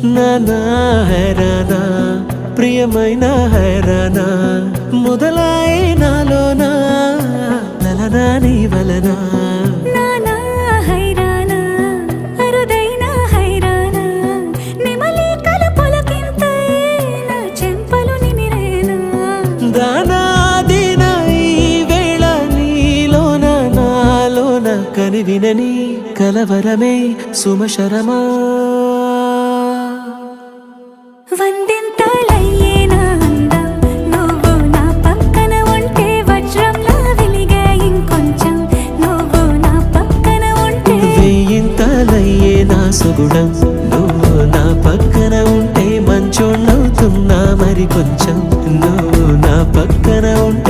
నానా హైరానా ప్రియమైన హైరానా మొదలాయి నాలోనా లలనా నీ వలనా నానా హైరానా అరుదైన హైరానా నెమలి కలపులకింతై నా చెంపలు నిమిరేనా దానాదిన ఈ వేళ నీలోన నాలోన కనివినని కలవరమే సుమశరమా వందింతలయ్యేనా అందం నువ్వు నా పక్కన ఉంటే వజ్రంలా వెలిగే ఇంకొంచెం నువ్వు నా పక్కన ఉంటే వెయ్యింతలయ్యే నా సుగుణం నువ్వు నా పక్కన ఉంటే మంచోళ్ళవుతున్నా మరి కొంచెం నువ్వు నా పక్కన ఉంటే